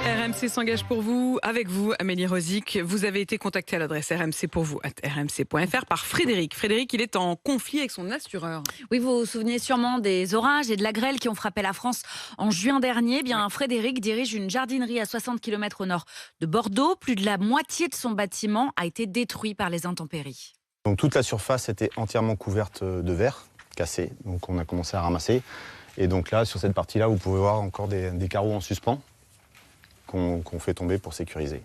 RMC s'engage pour vous, avec vous, Amélie Rosic. Vous avez été contactée à l'adresse rmcpourvous@rmc.fr par Frédéric. Frédéric, il est en conflit avec son assureur. Oui, vous vous souvenez sûrement des orages et de la grêle qui ont frappé la France en juin dernier. Frédéric dirige une jardinerie à 60 km au nord de Bordeaux. Plus de la moitié de son bâtiment a été détruit par les intempéries. Donc toute la surface était entièrement couverte de verre cassé. Donc on a commencé à ramasser. Et donc là, sur cette partie-là, vous pouvez voir encore des carreaux en suspens qu'on fait tomber pour sécuriser.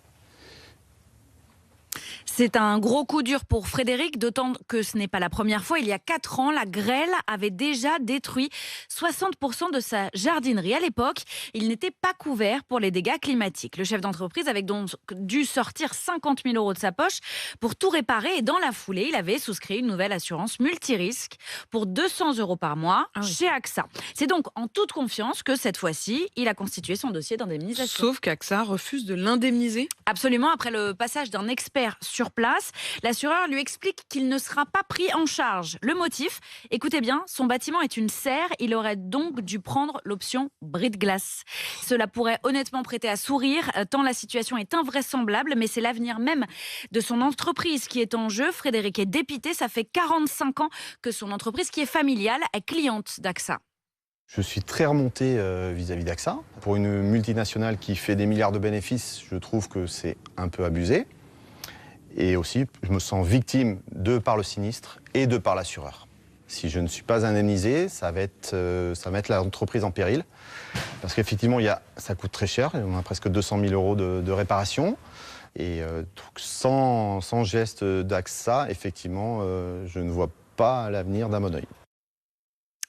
C'est un gros coup dur pour Frédéric, d'autant que ce n'est pas la première fois. Il y a 4 ans, la grêle avait déjà détruit 60% de sa jardinerie. À l'époque, il n'était pas couvert pour les dégâts climatiques. Le chef d'entreprise avait donc dû sortir 50 000 € de sa poche pour tout réparer. Et dans la foulée, il avait souscrit une nouvelle assurance multirisque pour 200 € par mois chez AXA. C'est donc en toute confiance que cette fois-ci, il a constitué son dossier d'indemnisation. Sauf qu'AXA refuse de l'indemniser. Absolument, après le passage d'un expert sur place, l'assureur lui explique qu'il ne sera pas pris en charge. Le motif, écoutez bien, son bâtiment est une serre, il aurait donc dû prendre l'option bris de glace. Cela pourrait honnêtement prêter à sourire, tant la situation est invraisemblable, mais c'est l'avenir même de son entreprise qui est en jeu. Frédéric est dépité, ça fait 45 ans que son entreprise, qui est familiale, est cliente d'AXA. Je suis très remonté vis-à-vis d'AXA. Pour une multinationale qui fait des milliards de bénéfices, je trouve que c'est un peu abusé. Et aussi, je me sens victime de par le sinistre et de par l'assureur. Si je ne suis pas indemnisé, ça va mettre l'entreprise en péril. Parce qu'effectivement, ça coûte très cher. On a presque 200 000 € de réparation. Et sans geste d'AXA, effectivement, je ne vois pas l'avenir d'un bon œil.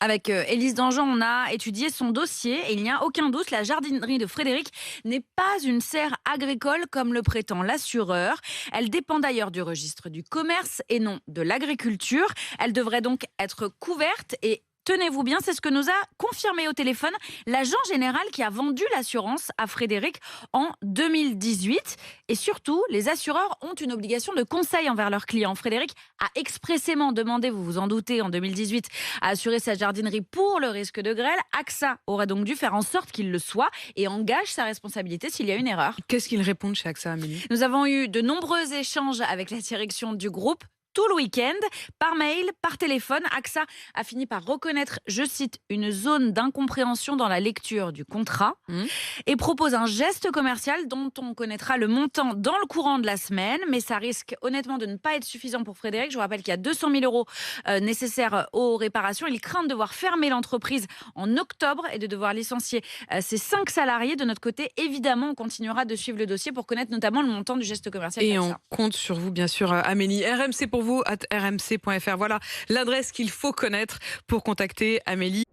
Avec Élise Dangean, on a étudié son dossier et il n'y a aucun doute, la jardinerie de Frédéric n'est pas une serre agricole comme le prétend l'assureur. Elle dépend d'ailleurs du registre du commerce et non de l'agriculture. Elle devrait donc être couverte et tenez-vous bien, c'est ce que nous a confirmé au téléphone l'agent général qui a vendu l'assurance à Frédéric en 2018. Et surtout, les assureurs ont une obligation de conseil envers leurs clients. Frédéric a expressément demandé, vous vous en doutez, en 2018, à assurer sa jardinerie pour le risque de grêle. AXA aurait donc dû faire en sorte qu'il le soit et engage sa responsabilité s'il y a une erreur. Qu'est-ce qu'ils répondent chez AXA, Amélie ? Nous avons eu de nombreux échanges avec la direction du groupe. Tout le week-end, par mail, par téléphone, AXA a fini par reconnaître, je cite, une zone d'incompréhension dans la lecture du contrat et propose un geste commercial dont on connaîtra le montant dans le courant de la semaine, mais ça risque honnêtement de ne pas être suffisant pour Frédéric. Je vous rappelle qu'il y a 200 000 € nécessaires aux réparations. Il craint de devoir fermer l'entreprise en octobre et de devoir licencier ses 5 salariés. De notre côté, évidemment, on continuera de suivre le dossier pour connaître notamment le montant du geste commercial. Et on compte sur vous, bien sûr, Amélie. RMC pour vous @rmc.fr. Voilà l'adresse qu'il faut connaître pour contacter Amélie.